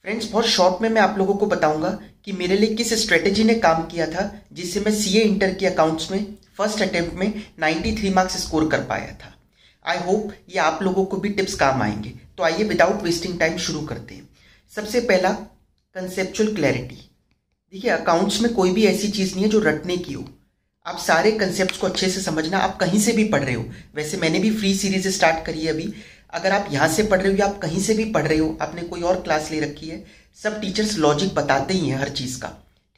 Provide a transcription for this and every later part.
Friends, बहुत short में मैं आप लोगों को बताऊंगा कि मेरे लिए किस स्ट्रेटेजी ने काम किया था जिससे मैं सीए इंटर के अकाउंट्स में फर्स्ट अटेम्प्ट में 93 मार्क्स स्कोर कर पाया था। आई होप ये आप लोगों को भी टिप्स काम आएंगे। तो आइए विदाउट वेस्टिंग टाइम शुरू करते हैं। सबसे पहला, कंसेप्चुअल क्लैरिटी। देखिए, अकाउंट्स में कोई भी ऐसी चीज़ नहीं है जो रटने की हो। आप सारे कंसेप्ट को अच्छे से समझना। आप कहीं से भी पढ़ रहे हो, वैसे मैंने भी फ्री सीरीज स्टार्ट करी है अभी। अगर आप यहाँ से पढ़ रहे हो या आप कहीं से भी पढ़ रहे हो, आपने कोई और क्लास ले रखी है, सब टीचर्स लॉजिक बताते ही हैं हर चीज़ का।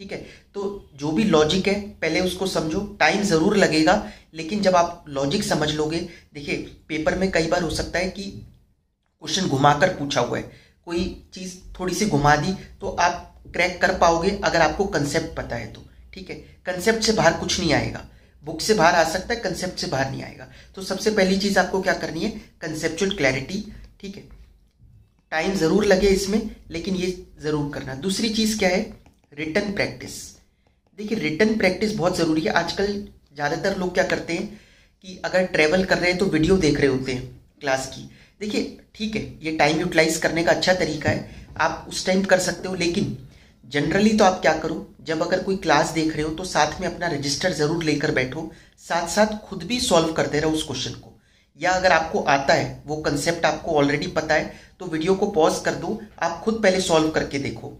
ठीक है, तो जो भी लॉजिक है पहले उसको समझो। टाइम ज़रूर लगेगा, लेकिन जब आप लॉजिक समझ लोगे, देखिए पेपर में कई बार हो सकता है कि क्वेश्चन घुमाकर पूछा हुआ है, कोई चीज़ थोड़ी सी घुमा दी, तो आप क्रैक कर पाओगे अगर आपको कंसेप्ट पता है तो। ठीक है, कंसेप्ट से बाहर कुछ नहीं आएगा। बुक से बाहर आ सकता है, कंसेप्ट से बाहर नहीं आएगा। तो सबसे पहली चीज आपको क्या करनी है, कंसेप्चुअल क्लैरिटी। ठीक है, टाइम जरूर लगे इसमें, लेकिन ये जरूर करना। दूसरी चीज क्या है, रिटन प्रैक्टिस। देखिए, रिटन प्रैक्टिस बहुत जरूरी है। आजकल ज्यादातर लोग क्या करते हैं कि अगर ट्रेवल कर रहे हैं तो वीडियो देख रहे होते हैं क्लास की। देखिए ठीक है, ये टाइम यूटिलाइज करने का अच्छा तरीका है, आप उस टाइम कर सकते हो, लेकिन जनरली तो आप क्या करो, जब अगर कोई क्लास देख रहे हो तो साथ में अपना रजिस्टर जरूर लेकर बैठो, साथ साथ खुद भी सॉल्व करते रहो उस क्वेश्चन को। या अगर आपको आता है, वो कंसेप्ट आपको ऑलरेडी पता है, तो वीडियो को पॉज कर दो, आप खुद पहले सॉल्व करके देखो।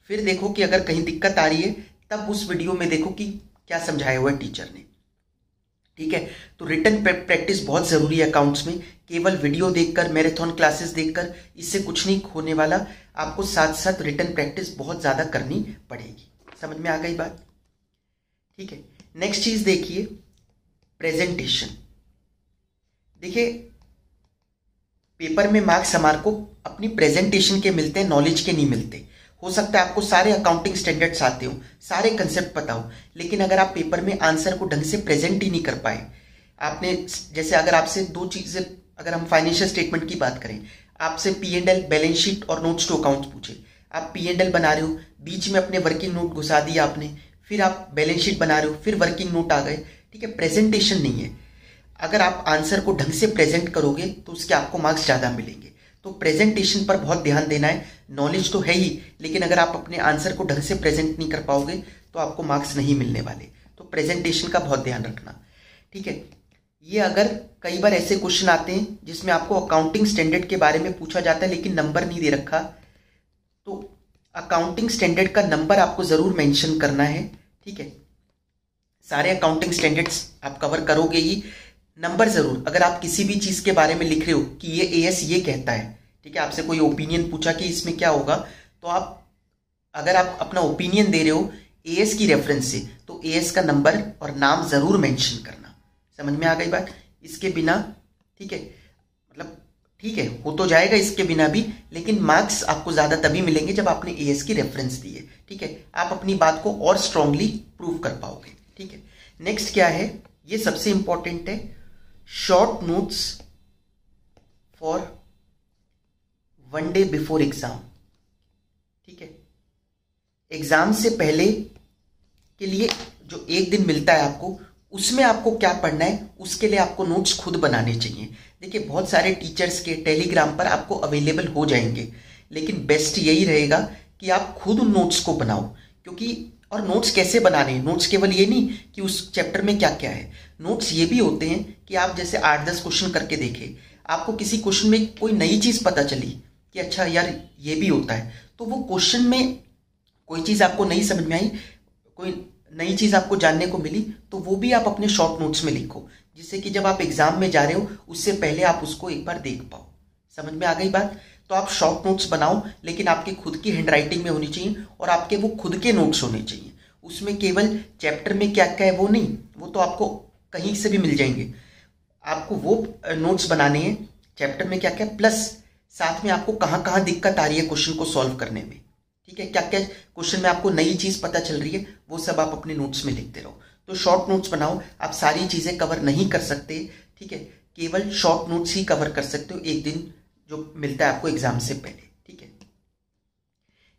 फिर देखो कि अगर कहीं दिक्कत आ रही है, तब उस वीडियो में देखो कि क्या समझाया हुआ है टीचर ने। ठीक है, तो रिटन प्रैक्टिस बहुत जरूरी है अकाउंट्स में। केवल वीडियो देखकर, मैराथन क्लासेस देखकर इससे कुछ नहीं होने वाला। आपको साथ साथ रिटन प्रैक्टिस बहुत ज्यादा करनी पड़ेगी। समझ में आ गई बात? ठीक है, नेक्स्ट चीज देखिए, प्रेजेंटेशन। देखिए, पेपर में मार्क्स हमारे को अपनी प्रेजेंटेशन के मिलते हैं, नॉलेज के नहीं मिलते। हो सकता है आपको सारे अकाउंटिंग स्टैंडर्ड्स आते हो, सारे कंसेप्ट पता हो, लेकिन अगर आप पेपर में आंसर को ढंग से प्रेजेंट ही नहीं कर पाए, आपने जैसे अगर आपसे दो चीजें, अगर हम फाइनेंशियल स्टेटमेंट की बात करें, आपसे P and L, balance sheet और नोट्स टू अकाउंट्स पूछे, आप पी एंड एल बना रहे हो, बीच में अपने वर्किंग नोट घुसा दिया आपने, फिर आप बैलेंस शीट बना रहे हो, फिर वर्किंग नोट आ गए। ठीक है, प्रेजेंटेशन नहीं है। अगर आप आंसर को ढंग से प्रेजेंट करोगे तो उसके आपको मार्क्स ज्यादा मिलेंगे। तो प्रेजेंटेशन पर बहुत ध्यान देना है। नॉलेज तो है ही, लेकिन अगर आप अपने आंसर को ढंग से प्रेजेंट नहीं कर पाओगे तो आपको मार्क्स नहीं मिलने वाले। तो प्रेजेंटेशन का बहुत ध्यान रखना। ठीक है, ये अगर कई बार ऐसे क्वेश्चन आते हैं जिसमें आपको अकाउंटिंग स्टैंडर्ड के बारे में पूछा जाता है लेकिन नंबर नहीं दे रखा, तो अकाउंटिंग स्टैंडर्ड का नंबर आपको जरूर मेंशन करना है। ठीक है, सारे अकाउंटिंग स्टैंडर्ड्स आप कवर करोगे ही, नंबर जरूर। अगर आप किसी भी चीज के बारे में लिख रहे हो कि ये एएस ये कहता है, ठीक है, आपसे कोई ओपिनियन पूछा कि इसमें क्या होगा, तो आप अगर आप अपना ओपिनियन दे रहे हो एएस की रेफरेंस से, तो एएस का नंबर और नाम जरूर मेंशन करना। समझ में आ गई बात? इसके बिना, ठीक है, मतलब ठीक है, हो तो जाएगा इसके बिना भी, लेकिन मार्क्स आपको ज्यादा तभी मिलेंगे जब आपने एएस की रेफरेंस दी है। ठीक है, आप अपनी बात को और स्ट्रांगली प्रूव कर पाओगे। ठीक है, नेक्स्ट क्या है, ये सबसे इंपॉर्टेंट है, short notes for 1 day before exam. ठीक है, एग्जाम से पहले के लिए जो एक दिन मिलता है आपको, उसमें आपको क्या पढ़ना है, उसके लिए आपको नोट्स खुद बनाने चाहिए। देखिए, बहुत सारे टीचर्स के टेलीग्राम पर आपको अवेलेबल हो जाएंगे, लेकिन बेस्ट यही रहेगा कि आप खुद उन नोट्स को बनाओ। क्योंकि और नोट्स कैसे बनाने हैं, नोट्स केवल ये नहीं कि उस चैप्टर में क्या क्या है, नोट्स ये भी होते हैं कि आप जैसे 8-10 क्वेश्चन करके देखे, आपको किसी क्वेश्चन में कोई नई चीज पता चली कि अच्छा यार ये भी होता है, तो वो क्वेश्चन में कोई चीज आपको नहीं समझ में आई, कोई नई चीज आपको जानने को मिली, तो वो भी आप अपने शॉर्ट नोट्स में लिखो, जिससे कि जब आप एग्जाम में जा रहे हो उससे पहले आप उसको एक बार देख पाओ। समझ में आ गई बात? तो आप शॉर्ट नोट्स बनाओ, लेकिन आपके खुद की हैंडराइटिंग में होनी चाहिए और आपके वो खुद के नोट्स होने चाहिए। उसमें केवल चैप्टर में क्या क्या है वो नहीं, वो तो आपको कहीं से भी मिल जाएंगे। आपको वो नोट्स बनाने हैं चैप्टर में क्या क्या, प्लस साथ में आपको कहाँ कहाँ दिक्कत आ रही है क्वेश्चन को सॉल्व करने में। ठीक है, क्या क्या क्वेश्चन में आपको नई चीज पता चल रही है, वो सब आप अपने नोट्स में लिखते रहो। तो शॉर्ट नोट्स बनाओ। आप सारी चीजें कवर नहीं कर सकते, ठीक है, केवल शॉर्ट नोट्स ही कवर कर सकते हो एक दिन जो मिलता है आपको एग्जाम से पहले। ठीक है,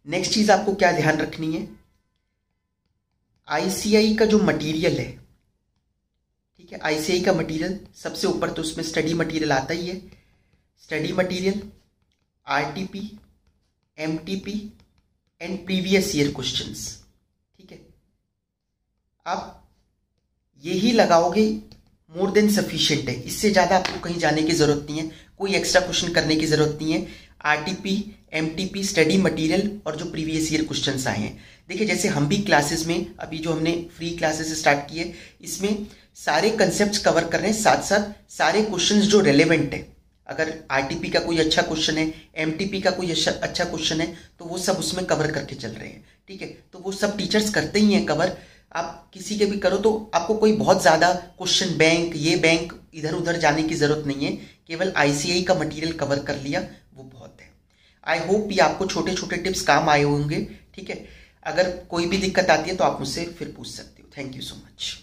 नेक्स्ट चीज आपको क्या ध्यान रखनी है, आईसीआई का जो मटेरियल है, ठीक है, आईसीआई का मटेरियल सबसे ऊपर तो उसमें स्टडी मटेरियल आता ही है, study material, RTP, MTP and previous year questions. ठीक है, आप यही लगाओगे, मोर देन सफिशिएंट है। इससे ज़्यादा आपको कहीं जाने की ज़रूरत नहीं है, कोई एक्स्ट्रा क्वेश्चन करने की ज़रूरत नहीं है। RTP, MTP, स्टडी मटेरियल और जो प्रीवियस ईयर क्वेश्चंस आए हैं। देखिए, जैसे हम भी क्लासेस में अभी जो हमने फ्री क्लासेस स्टार्ट किए, इसमें सारे कंसेप्ट कवर कर रहे हैं, साथ साथ सारे क्वेश्चंस जो रेलेवेंट है। अगर RTP का कोई अच्छा क्वेश्चन है, MTP का कोई अच्छा क्वेश्चन है, तो वो सब उसमें कवर करके चल रहे हैं। ठीक है, तो वो सब टीचर्स करते ही हैं कवर। आप किसी के भी करो तो आपको कोई बहुत ज़्यादा क्वेश्चन बैंक, ये बैंक, इधर उधर जाने की ज़रूरत नहीं है। केवल ICAI का मटेरियल कवर कर लिया, वो बहुत है। आई होप ये आपको छोटे छोटे टिप्स काम आए होंगे। ठीक है, अगर कोई भी दिक्कत आती है तो आप मुझसे फिर पूछ सकते हो। Thank you so much.